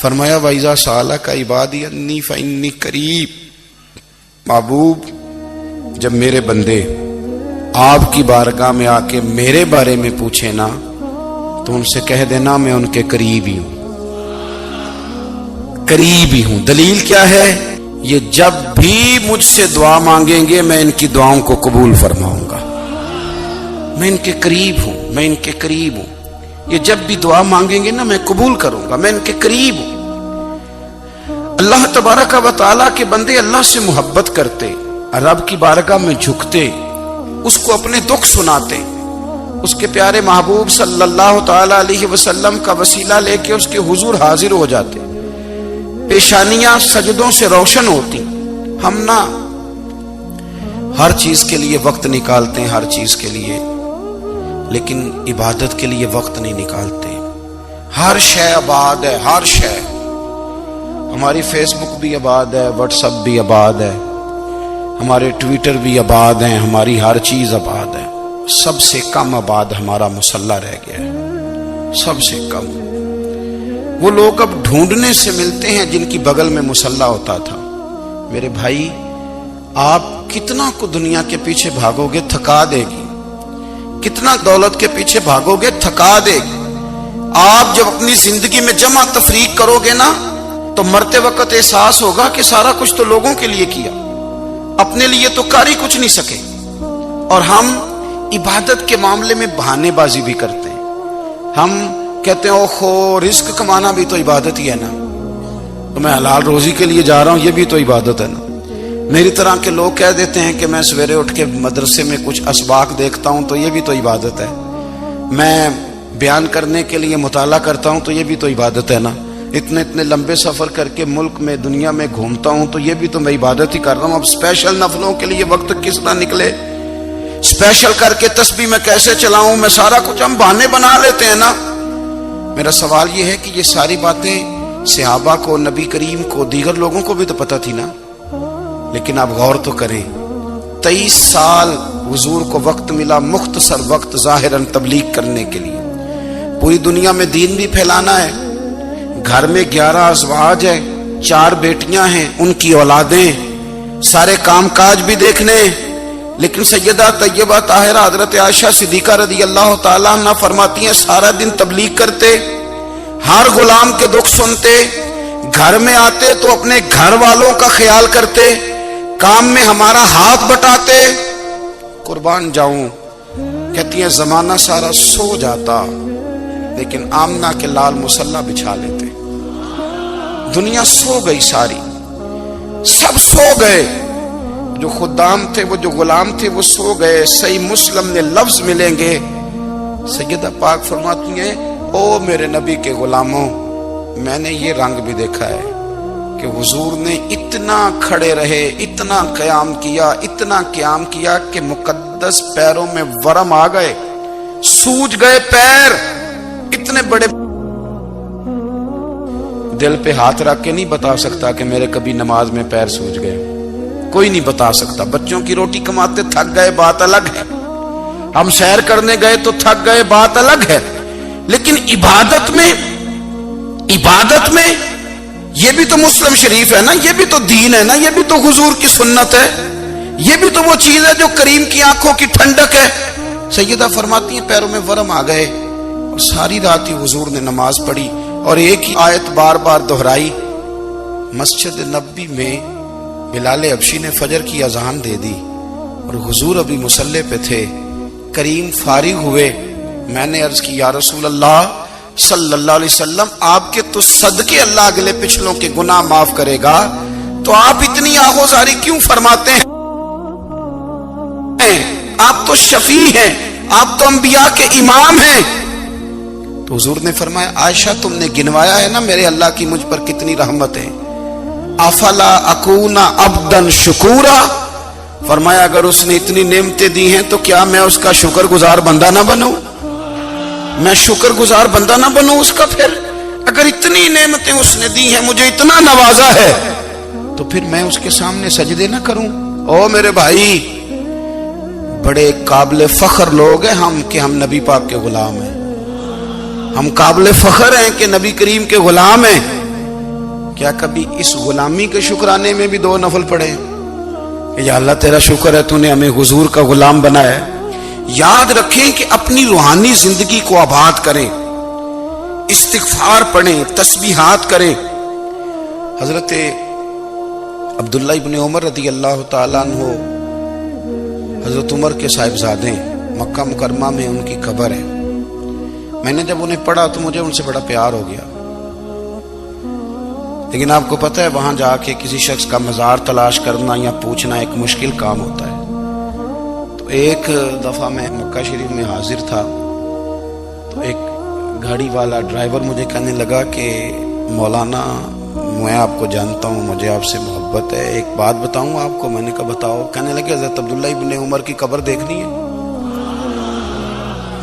فرمایا وَإِذَا سَأَلَكَ عِبَادِي أَنِّي فَإِنِّي قَرِيب، محبوب جب میرے بندے آپ کی بارگاہ میں آ کے میرے بارے میں پوچھے نا تو ان سے کہہ دینا میں ان کے قریب ہی ہوں، قریب ہی ہوں۔ دلیل کیا ہے؟ یہ جب بھی مجھ سے دعا مانگیں گے میں ان کی دعاؤں کو قبول فرماؤں گا، میں ان کے قریب ہوں، میں ان کے قریب ہوں۔ یہ جب بھی دعا مانگیں گے نا میں قبول کروں گا، میں ان کے قریب ہوں۔ اللہ تبارک و تعالیٰ کے بندے اللہ سے محبت کرتے، رب کی بارگاہ میں جھکتے، اس کو اپنے دکھ سناتے، اس کے پیارے محبوب صلی اللہ تعالی علیہ وسلم کا وسیلہ لے کے اس کے حضور حاضر ہو جاتے، پیشانیاں سجدوں سے روشن ہوتی۔ ہم نا ہر چیز کے لیے وقت نکالتے ہیں، ہر چیز کے لیے، لیکن عبادت کے لیے وقت نہیں نکالتے۔ ہر شے آباد ہے، ہر شے، ہماری فیس بک بھی آباد ہے، واٹس ایپ بھی آباد ہے، ہمارے ٹویٹر بھی آباد ہیں، ہماری ہر چیز آباد ہے۔ سب سے کم آباد ہمارا مصلی رہ گیا ہے، سب سے کم۔ وہ لوگ اب ڈھونڈنے سے ملتے ہیں جن کی بغل میں مصلی ہوتا تھا۔ میرے بھائی، آپ کتنا کو دنیا کے پیچھے بھاگو گے تھکا دے گی، کتنا دولت کے پیچھے بھاگو گے تھکا دے گی۔ آپ جب اپنی زندگی میں جمع تفریق کرو گے نا تو مرتے وقت احساس ہوگا کہ سارا کچھ تو لوگوں کے لیے کیا، اپنے لیے تو کر ہی کچھ نہیں سکے۔ اور ہم عبادت کے معاملے میں بہانے بازی بھی کرتے ہیں۔ ہم کہتے ہیں اوہو رزق کمانا بھی تو عبادت ہی ہے نا، تو میں حلال روزی کے لیے جا رہا ہوں، یہ بھی تو عبادت ہے نا۔ میری طرح کے لوگ کہہ دیتے ہیں کہ میں سویرے اٹھ کے مدرسے میں کچھ اسباق دیکھتا ہوں تو یہ بھی تو عبادت ہے، میں بیان کرنے کے لیے مطالعہ کرتا ہوں تو یہ بھی تو عبادت ہے نا، اتنے لمبے سفر کر کے ملک میں دنیا میں گھومتا ہوں تو یہ بھی تو میں عبادت ہی کر رہا ہوں۔ اب اسپیشل نفلوں کے لیے وقت کس طرح نکلے، اسپیشل کر کے تسبیح میں کیسے چلاؤں، میں سارا کچھ ہم بہانے بنا لیتے ہیں نا۔ میرا سوال یہ ہے کہ یہ ساری باتیں صحابہ کو، نبی کریم کو، دیگر لوگوں کو بھی تو پتہ تھی نا، لیکن آپ غور تو کریں، 23 سال حضور کو وقت ملا، مختصر وقت ظاہراً تبلیغ کرنے کے لیے، پوری دنیا میں دین بھی پھیلانا ہے۔ گھر میں 11 ازواج ہے، 4 بیٹیاں ہیں، ان کی اولادیں، سارے کام کاج بھی دیکھنے، لیکن سیدہ طیبہ طاہرہ حضرت عائشہ صدیقہ رضی اللہ تعالیٰ عنہ فرماتی ہیں سارا دن تبلیغ کرتے، ہر غلام کے دکھ سنتے، گھر میں آتے تو اپنے گھر والوں کا خیال کرتے، کام میں ہمارا ہاتھ بٹاتے۔ قربان جاؤں، کہتی ہیں زمانہ سارا سو جاتا لیکن آمنہ کے لال مصلی بچھا لیتے۔ دنیا سو گئی، ساری سب سو گئے، جو خدام تھے، وہ جو غلام تھے، وہ سو گئے۔ صحیح مسلم میں لفظ ملیں گے، سیدہ پاک فرماتی ہیں او میرے نبی کے غلاموں، میں نے یہ رنگ بھی دیکھا ہے کہ حضور نے اتنا کھڑے رہے، اتنا قیام کیا، اتنا قیام کیا کہ مقدس پیروں میں ورم آ گئے، سوج گئے پیر، اتنے بڑے۔ دل پہ ہاتھ رکھ کے نہیں بتا سکتا کہ میرے کبھی نماز میں پیر سوج گئے، کوئی نہیں بتا سکتا۔ بچوں کی روٹی کماتے تھک گئے، بات الگ ہے، ہم سیر کرنے گئے تو تھک گئے، بات الگ ہے، لیکن عبادت میں یہ بھی تو مسلم شریف ہے نا، یہ بھی تو دین ہے نا، یہ بھی تو حضور کی سنت ہے، یہ بھی تو وہ چیز ہے جو کریم کی آنکھوں کی ٹھنڈک ہے۔ سیدہ فرماتی ہیں پیروں میں ورم آ گئے، اور ساری رات ہی حضور نے نماز پڑھی اور ایک ہی آیت بار بار دہرائی۔ مسجد نبوی میں بلال حبشی نے فجر کی اذان دے دی اور حضور ابھی مصلی پہ تھے، کریم فارغ ہوئے، میں نے عرض کی یا رسول اللہ صلی اللہ علیہ وسلم، آپ کے تو صدقے اللہ اگلے پچھلوں کے گناہ معاف کرے گا، تو آپ اتنی آہوزاری کیوں فرماتے ہیں؟ آپ تو شفیع ہیں، آپ تو انبیاء کے امام ہیں۔ تو حضور نے فرمایا عائشہ تم نے گنوایا ہے نا میرے اللہ کی مجھ پر کتنی رحمت ہے، افلا اکون عبدا شکورا، فرمایا اگر اس نے اتنی نعمتیں دی ہیں تو کیا میں اس کا شکر گزار بندہ نہ بنوں، میں شکر گزار بندہ نہ بنوں اس کا؟ پھر اگر اتنی نعمتیں اس نے دی ہیں، مجھے اتنا نوازا ہے، تو پھر میں اس کے سامنے سجدے نہ کروں؟ او میرے بھائی، بڑے قابل فخر لوگ ہیں ہم کہ ہم نبی پاک کے غلام ہیں، ہم قابل فخر ہیں کہ نبی کریم کے غلام ہیں، کیا کبھی اس غلامی کے شکرانے میں بھی 2 نفل پڑھے کہ یا اللہ تیرا شکر ہے تو نے ہمیں حضور کا غلام بنایا ہے؟ یاد رکھیں کہ اپنی روحانی زندگی کو آباد کریں، استغفار پڑھیں، تسبیحات کریں۔ حضرت عبداللہ ابن عمر رضی اللہ تعالیٰ عنہ حضرت عمر کے صاحبزادے، مکہ مکرمہ میں ان کی قبر ہے۔ میں نے جب انہیں پڑھا تو مجھے ان سے بڑا پیار ہو گیا، لیکن آپ کو پتہ ہے وہاں جا کے کسی شخص کا مزار تلاش کرنا یا پوچھنا ایک مشکل کام ہوتا ہے۔ تو ایک دفعہ میں مکہ شریف میں حاضر تھا تو ایک گاڑی والا ڈرائیور مجھے کہنے لگا کہ مولانا میں آپ کو جانتا ہوں، مجھے آپ سے محبت ہے، ایک بات بتاؤں آپ کو۔ میں نے کہا بتاؤ۔ کہنے لگے حضرت عبداللہ ابن عمر کی قبر دیکھنی ہے۔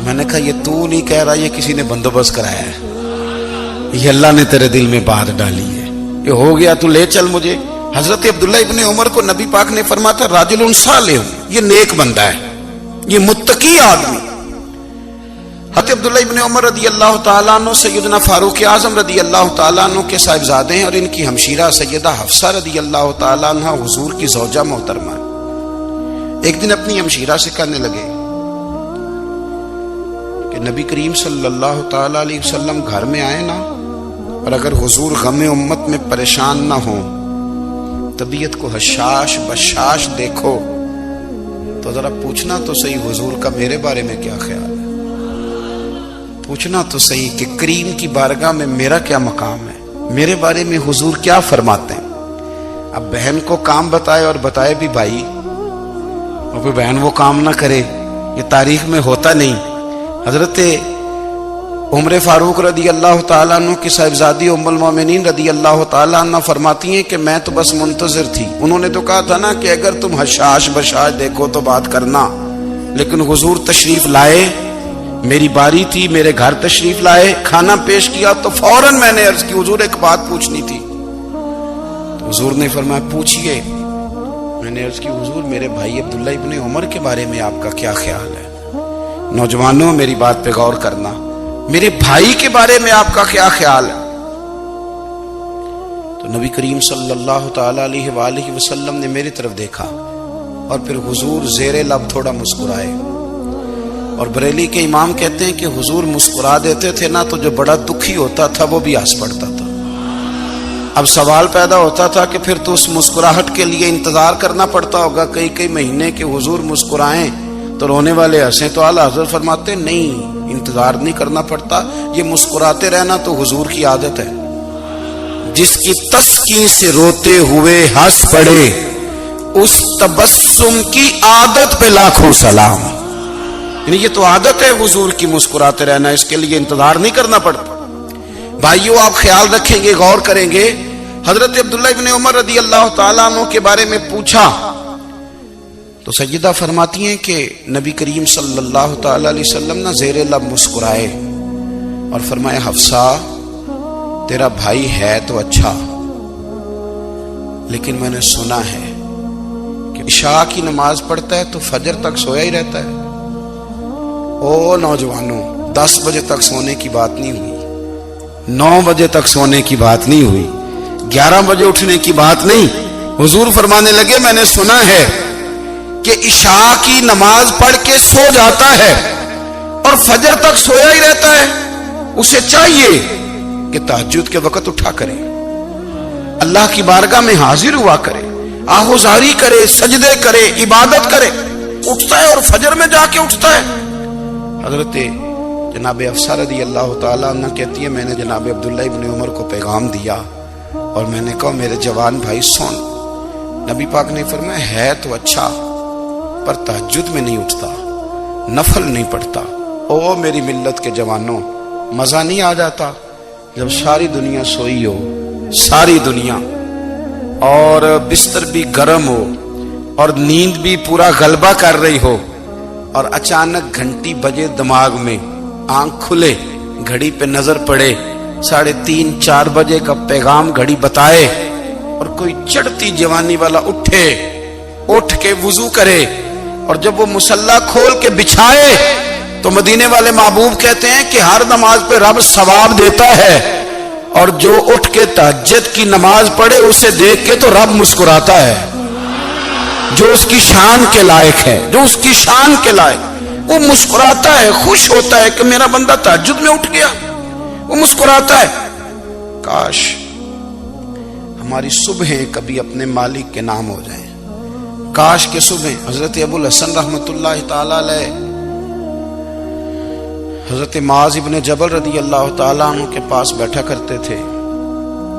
میں نے کہا یہ تو نہیں کہہ رہا، یہ کسی نے بندوبست کرایا ہے، یہ اللہ نے تیرے دل میں بات ڈالی ہے، یہ ہو گیا تو لے چل مجھے۔ حضرت عبداللہ ابن عمر کو نبی پاک نے فرمایا تھا راجل صالح، یہ نیک بندہ ہے، یہ متقی آدمی۔ حضرت عبداللہ ابن عمر رضی اللہ تعالیٰ عنہ سیدنا فاروق اعظم رضی اللہ تعالیٰ عنہ کے صاحبزادے ہیں، اور ان کی ہمشیرہ سیدہ حفصہ رضی اللہ تعالیٰ عنہ حضور کی زوجہ محترمہ۔ ایک دن اپنی ہمشیرہ سے کہنے لگے کہ نبی کریم صلی اللہ تعالیٰ علیہ وسلم گھر میں آئے نا، اور اگر حضور غم امت میں پریشان نہ ہوں، طبیعت کو حشاش بشاش دیکھو تو ذرا پوچھنا تو صحیح حضور کا میرے بارے میں کیا خیال ہے، پوچھنا تو صحیح کہ کریم کی بارگاہ میں میرا کیا مقام ہے، میرے بارے میں حضور کیا فرماتے ہیں۔ اب بہن کو کام بتائے اور بتائے بھی بھائی، اور پھر بہن وہ کام نہ کرے، یہ تاریخ میں ہوتا نہیں۔ حضرت عمر فاروق رضی اللہ تعالیٰ عنہ کی صاحبزادی ام المومنین رضی اللہ تعالیٰ عنہ فرماتی ہیں کہ میں تو بس منتظر تھی۔ انہوں نے تو کہا تھا نا کہ اگر تم حشاش بشاش دیکھو تو بات کرنا، لیکن حضور تشریف لائے، میری باری تھی، میرے گھر تشریف لائے، کھانا پیش کیا تو فوراً میں نے عرض کی حضور ایک بات پوچھنی تھی۔ تو حضور نے فرمایا پوچھئے۔ میں نے عرض کی حضور میرے بھائی عبداللہ ابن عمر کے بارے میں آپ کا کیا خیال ہے؟ نوجوانوں میری بات پہ غور کرنا، میرے بھائی کے بارے میں آپ کا کیا خیال ہے؟ تو نبی کریم صلی اللہ تعالی علیہ وآلہ وسلم نے میری طرف دیکھا اور پھر حضور زیر لب تھوڑا مسکرائے، اور بریلی کے امام کہتے ہیں کہ حضور مسکرا دیتے تھے نا تو جو بڑا دکھی ہوتا تھا وہ بھی ہنس پڑتا تھا۔ اب سوال پیدا ہوتا تھا کہ پھر تو اس مسکراہٹ کے لیے انتظار کرنا پڑتا ہوگا کئی مہینے کہ حضور مسکرائیں تو رونے والے ہنسیں، تو اعلیٰ حضرت فرماتے نہیں، انتظار نہیں کرنا پڑتا، یہ مسکراتے رہنا تو حضور کی عادت ہے۔ جس کی تسکین سے روتے ہوئے ہنس پڑے اس تبسم کی عادت پہ لاکھوں سلام۔ یعنی یہ تو عادت ہے حضور کی مسکراتے رہنا، اس کے لیے انتظار نہیں کرنا پڑتا۔ بھائیو آپ خیال رکھیں گے، غور کریں گے، حضرت عبداللہ ابن عمر رضی اللہ تعالیٰ عنہ کے بارے میں پوچھا تو سیدہ فرماتی ہیں کہ نبی کریم صلی اللہ تعالیٰ علیہ وسلم نہ زیر لب مسکرائے اور فرمایا حفصہ تیرا بھائی ہے تو اچھا، لیکن میں نے سنا ہے کہ عشاء کی نماز پڑھتا ہے تو فجر تک سویا ہی رہتا ہے۔ او نوجوانوں، 10 بجے تک سونے کی بات نہیں ہوئی، 9 بجے تک سونے کی بات نہیں ہوئی، 11 بجے اٹھنے کی بات نہیں۔ حضور فرمانے لگے میں نے سنا ہے کہ عشاء کی نماز پڑھ کے سو جاتا ہے اور فجر تک سویا ہی رہتا ہے، اسے چاہیے کہ تہجد کے وقت اٹھا کرے، اللہ کی بارگاہ میں حاضر ہوا کرے، آہوزاری کرے، سجدے کرے، عبادت کرے، اٹھتا ہے اور فجر میں جا کے اٹھتا ہے۔ حضرت جناب حفصہ رضی اللہ تعالیٰ عنہ کہتی ہے میں نے جناب عبداللہ ابن عمر کو پیغام دیا اور میں نے کہا میرے جوان بھائی سن، نبی پاک نے فرمایا ہے تو اچھا پر تہجد میں نہیں اٹھتا، نفل نہیں پڑھتا۔ او میری ملت کے جوانوں، مزہ نہیں آ جاتا جب ساری دنیا سوئی ہو، ساری دنیا، اور بستر بھی گرم ہو اور نیند بھی پورا غلبہ کر رہی ہو، اور اچانک گھنٹی بجے دماغ میں، آنکھ کھلے، گھڑی پہ نظر پڑے 3:30 4 بجے کا پیغام گھڑی بتائے، اور کوئی چڑھتی جوانی والا اٹھ کے وضو کرے، اور جب وہ مصلی کھول کے بچھائے تو مدینے والے محبوب کہتے ہیں کہ ہر نماز پہ رب ثواب دیتا ہے، اور جو اٹھ کے تہجد کی نماز پڑھے اسے دیکھ کے تو رب مسکراتا ہے، جو اس کی شان کے لائق ہے، جو اس کی شان کے لائق، وہ مسکراتا ہے، خوش ہوتا ہے کہ میرا بندہ تہجد میں اٹھ گیا، وہ مسکراتا ہے۔ کاش ہماری صبحیں کبھی اپنے مالک کے نام ہو جائیں، کاش کے صبح۔ حضرت ابو الحسن رحمت اللہ تعالی علیہ حضرت معاذ ابن جبل رضی اللہ تعالیٰ عنہ کے پاس بیٹھا کرتے تھے،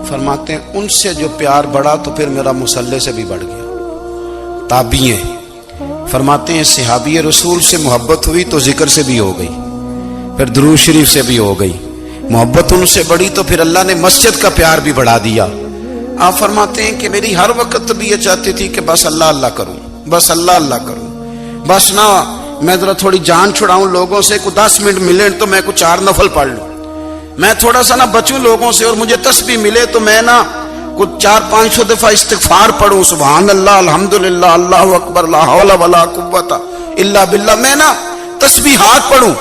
فرماتے ہیں ان سے جو پیار بڑھا تو پھر میرا مصلی سے بھی بڑھ گیا۔ تابعی ہیں، فرماتے ہیں صحابی رسول سے محبت ہوئی تو ذکر سے بھی ہو گئی، پھر درود شریف سے بھی ہو گئی، محبت ان سے بڑھی تو پھر اللہ نے مسجد کا پیار بھی بڑھا دیا۔ آپ فرماتے ہیں کہ میری ہر وقت طبیعت یہ چاہتی تھی کہ بس اللہ اللہ کروں، بس اللہ اللہ کروں، بس نہ میں ذرا تھوڑی جان چھڑاؤں لوگوں سے، کو 10 منٹ ملے تو میں کو 4 نفل پڑھ لوں، میں تھوڑا سا نہ بچوں لوگوں سے، اور مجھے تسبیح ملے تو میں نہ کچھ 400-500 دفعہ استغفار پڑھوں، سبحان اللہ، الحمدللہ، اللہ اکبر، لا حول ولا قوت الا باللہ، میں نہ تسبیحات پڑھوں۔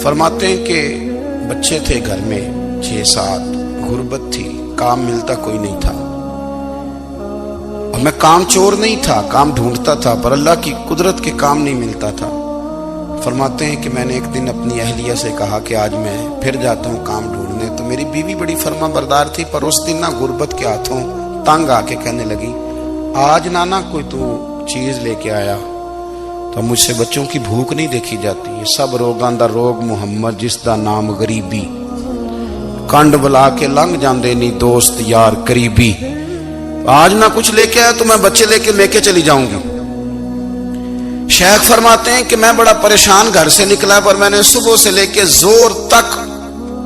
فرماتے ہیں کہ بچے تھے گھر میں 6-7، غربت تھی، کام ملتا کوئی نہیں تھا، اور میں کام چور نہیں تھا، کام ڈھونڈتا تھا، پر اللہ کی قدرت کے کام نہیں ملتا تھا۔ فرماتے ہیں کہ میں نے ایک دن اپنی اہلیہ سے کہا کہ آج میں پھر جاتا ہوں کام ڈھونڈنے، تو میری بیوی بڑی فرما بردار تھی، پر اس دن نہ غربت کے ہاتھوں تنگ آ کے کہنے لگی آج نانا کوئی تو چیز لے کے آیا، تو مجھ سے بچوں کی بھوک نہیں دیکھی جاتی، یہ سب روگاں دا روگ محمد جس دا نام غریبی، کنڈ بلا کے لنگ جاندے نہیں دوست یار قریبی، آج نہ کچھ لے کے آیا تو میں بچے لے کے چلی جاؤں گی۔ شیخ فرماتے ہیں کہ میں بڑا پریشان گھر سے نکلا، پر میں نے صبح سے لے کے زور تک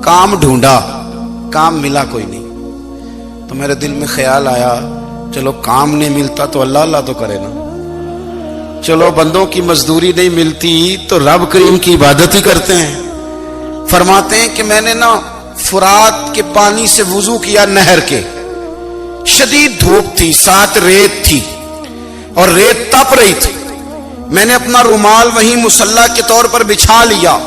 کام ڈھونڈا، کام ملا کوئی نہیں، تو میرے دل میں خیال آیا چلو کام نہیں ملتا تو اللہ اللہ تو کرے نا، چلو بندوں کی مزدوری نہیں ملتی تو رب کریم کی عبادت ہی کرتے ہیں۔ فرماتے ہیں کہ میں نے نا فرات کے پانی سے وضو کیا، نہر کے، شدید دھوپ تھی، ساتھ ریت تھی اور ریت تپ رہی تھی، میں نے اپنا رومال وہیں مصلی کے طور پر بچھا لیا،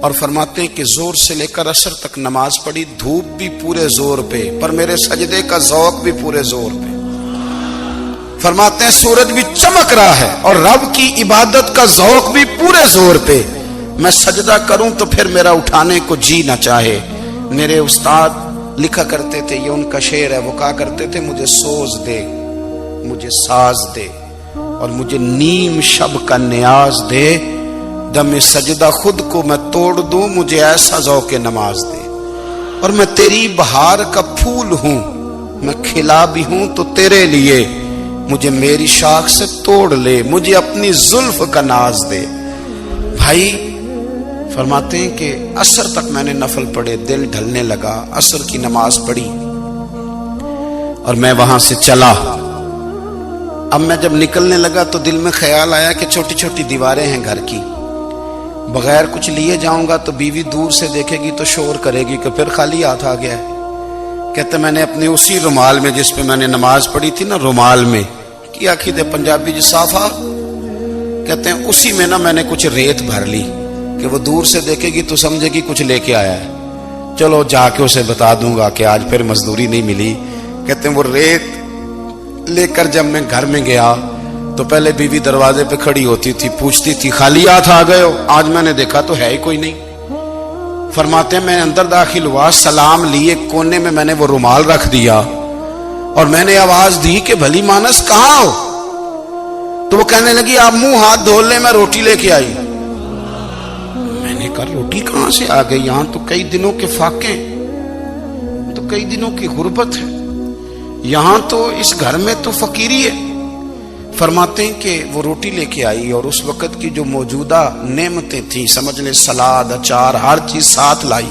اور فرماتے ہیں کہ زور سے لے کر عصر تک نماز پڑھی، دھوپ بھی پورے زور پہ، پر میرے سجدے کا ذوق بھی پورے زور پہ۔ فرماتے ہیں سورج بھی چمک رہا ہے اور رب کی عبادت کا ذوق بھی پورے زور پہ، میں سجدہ کروں تو پھر میرا اٹھانے کو جی نہ چاہے۔ میرے استاد لکھا کرتے تھے، یہ ان کا شعر ہے، وہ کہا کرتے تھے مجھے سوز دے، مجھے ساز دے، اور مجھے نیم شب کا نیاز دے، دم سجدہ خود کو میں توڑ دوں، مجھے ایسا ذوق نماز دے، اور میں تیری بہار کا پھول ہوں، میں کھلا بھی ہوں تو تیرے لیے، مجھے میری شاخ سے توڑ لے، مجھے اپنی زلف کا ناز دے۔ بھائی فرماتے ہیں کہ عصر تک میں نے نفل پڑھے، دل ڈھلنے لگا، عصر کی نماز پڑھی اور میں وہاں سے چلا۔ اب میں جب نکلنے لگا تو دل میں خیال آیا کہ چھوٹی چھوٹی دیواریں ہیں گھر کی، بغیر کچھ لیے جاؤں گا تو بیوی دور سے دیکھے گی تو شور کرے گی کہ پھر خالی ہاتھ آ گیا ہے۔ کہتے میں نے اپنے اسی رومال میں جس پہ میں نے نماز پڑھی تھی نا، رومال میں کیا عقیدے پنجابی جو صافہ کہتے ہیں، اسی میں نا میں نے کچھ ریت بھر لی کہ وہ دور سے دیکھے گی تو سمجھے گی کچھ لے کے آیا ہے، چلو جا کے اسے بتا دوں گا کہ آج پھر مزدوری نہیں ملی۔ کہتے ہیں وہ ریت لے کر جب میں گھر میں گیا تو پہلے بیوی دروازے پہ کھڑی ہوتی تھی، پوچھتی تھی خالی ہاتھ آ گئے ہو؟ آج میں نے دیکھا تو ہے ہی کوئی نہیں۔ فرماتے ہیں میں اندر داخل ہوا، سلام لیے، کونے میں میں نے وہ رومال رکھ دیا اور میں نے آواز دی کہ بھلی مانس کہاں ہو؟ تو وہ کہنے لگی آپ منہ ہاتھ دھو لیں، میں روٹی لے کے آئی۔ میں نے کہا روٹی کہاں سے آ گئی؟ یہاں تو کئی دنوں کے فاقے، تو کئی دنوں کی غربت ہے، یہاں تو اس گھر میں تو فقیری ہے۔ فرماتے ہیں کہ وہ روٹی لے کے آئی اور اس وقت کی جو موجودہ نعمتیں تھیں، سمجھ لیں سلاد، اچار، ہر چیز ساتھ لائی۔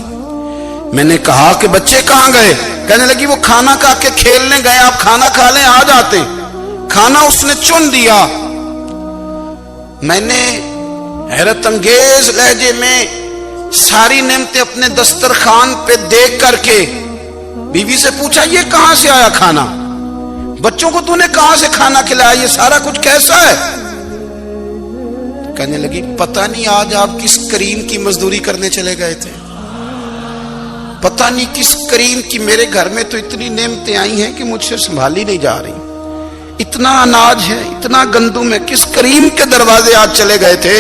میں نے کہا کہ بچے کہاں گئے؟ کہنے لگی وہ کھانا کھا کے کھیلنے گئے، آپ کھانا کھا لیں آ جاتے۔ کھانا اس نے چن دیا۔ میں نے حیرت انگیز لہجے میں ساری نعمتیں اپنے دسترخوان پہ دیکھ کر کے بیوی سے پوچھا یہ کہاں سے آیا کھانا؟ بچوں کو تو نے کہاں سے کھانا کھلایا؟ یہ سارا کچھ کیسا ہے؟ کہنے لگی پتہ نہیں آج آپ کس کریم کی مزدوری کرنے چلے گئے تھے۔ پتہ نہیں کس کریم کی میرے گھر میں تو اتنی نعمتیں آئی ہیں کہ مجھ سے سنبھالی نہیں جا رہی، اتنا اناج ہے، اتنا گندم ہے، کس کریم کے دروازے آج چلے گئے تھے؟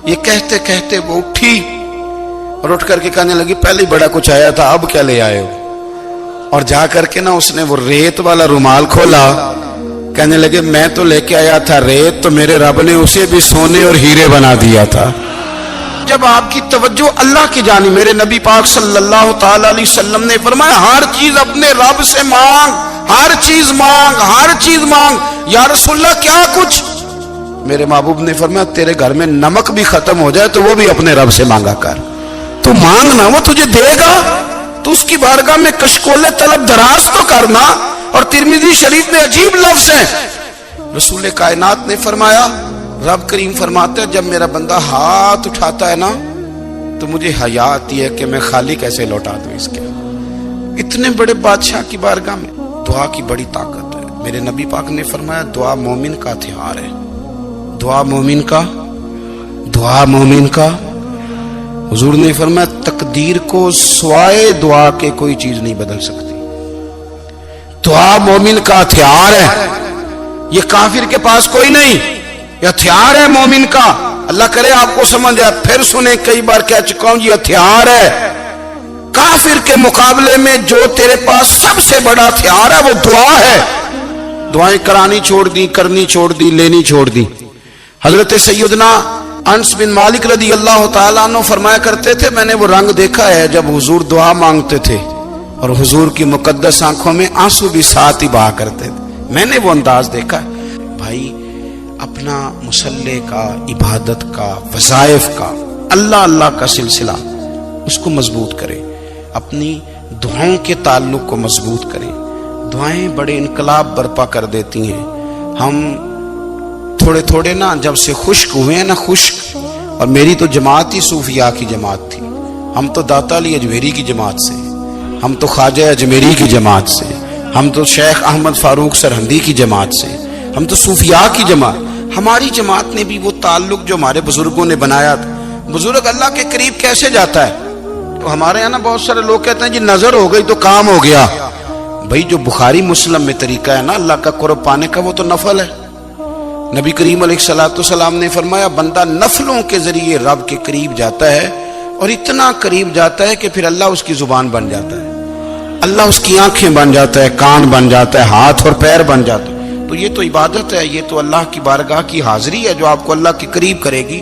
یہ کہتے کہتے وہ اٹھی اور اٹھ کر کے کہنے لگی پہلے ہی بڑا کچھ آیا تھا، اب کیا لے آئے ہو؟ اور جا کر کے نا اس نے وہ ریت والا رومال کھولا، کہنے لگے میں تو لے کے آیا تھا ریت، تو میرے رب نے اسے بھی سونے اور ہیرے بنا دیا تھا۔ جب آپ کی توجہ اللہ کی جانب، میرے نبی پاک صلی اللہ تعالی علیہ وسلم نے فرمایا ہر چیز اپنے رب سے مانگ، ہر چیز مانگ، ہر چیز مانگ۔ یا رسول اللہ کیا کچھ؟ میرے محبوب نے فرمایا تیرے گھر میں نمک بھی ختم ہو جائے تو وہ بھی اپنے رب سے مانگا کر، تو مانگنا وہ تجھے دے گا، تو اس کی بارگاہ میں کشکول طلب دراز تو کرنا۔ اور ترمذی شریف میں عجیب لفظ ہے، رسول کائنات نے فرمایا، رب کریم فرماتا ہے جب میرا بندہ ہاتھ اٹھاتا ہے نا تو مجھے حیا آتی ہے کہ میں خالی کیسے لوٹا دوں اس کے۔ اتنے بڑے بادشاہ کی بارگاہ میں دعا کی بڑی طاقت ہے۔ میرے نبی پاک نے فرمایا دعا مومن کا ہتھیار ہے، دعا مومن کا، دعا مومن کا۔ حضور نے فرمایا تقدیر کو سوائے دعا کے کوئی چیز نہیں بدل سکتی، دعا مومن کا ہتھیار ہے، یہ کافر کے پاس کوئی نہیں، یہ ہتھیار ہے مومن کا۔ اللہ کرے آپ کو سمجھ آئے، پھر سنیں، کئی بار کہہ چکا ہوں یہ ہتھیار ہے۔ کافر کے مقابلے میں جو تیرے پاس سب سے بڑا ہتھیار ہے وہ دعا ہے۔ دعائیں کرانی چھوڑ دی، کرنی چھوڑ دی، لینی چھوڑ دی۔ حضرت سیدنا انس بن مالک رضی اللہ تعالیٰ عنہ فرمایا کرتے تھے میں نے وہ رنگ دیکھا ہے جب حضور دعا مانگتے تھے اور حضور کی مقدس آنکھوں میں آنسو بھی ساتھ ہی بہا کرتے تھے، میں نے وہ انداز دیکھا ہے۔ بھائی اپنا مصلی کا، عبادت کا، وظائف کا، اللہ اللہ کا سلسلہ اس کو مضبوط کرے، اپنی دعاؤں کے تعلق کو مضبوط کرے۔ دعائیں بڑے انقلاب برپا کر دیتی ہیں۔ ہم تھوڑے تھوڑے نا جب سے خشک ہوئے ہیں نا، خشک، اور میری تو جماعت ہی صوفیاء کی جماعت تھی، ہم تو داتا علی اجمیری کی جماعت سے، ہم تو خواجہ اجمیری کی جماعت سے، ہم تو شیخ احمد فاروق سرہندی کی جماعت سے، ہم تو صوفیاء کی جماعت۔ ہماری جماعت نے بھی وہ تعلق جو ہمارے بزرگوں نے بنایا تھا۔ بزرگ اللہ کے قریب کیسے جاتا ہے؟ تو ہمارے یہاں نا بہت سارے لوگ کہتے ہیں جی نظر ہو گئی تو کام ہو گیا۔ بھائی جو بخاری مسلم میں طریقہ ہے نا اللہ کا قرب پانے کا وہ تو نفل ہے۔ نبی کریم علیہ الصلوۃ والسلام نے فرمایا بندہ نفلوں کے ذریعے رب کے قریب جاتا ہے، اور اتنا قریب جاتا ہے کہ پھر اللہ اس کی زبان بن جاتا ہے، اللہ اس کی آنکھیں بن جاتا ہے، کان بن جاتا ہے، ہاتھ اور پیر بن جاتا ہے۔ تو یہ تو عبادت ہے، یہ تو اللہ کی بارگاہ کی حاضری ہے جو آپ کو اللہ کے قریب کرے گی۔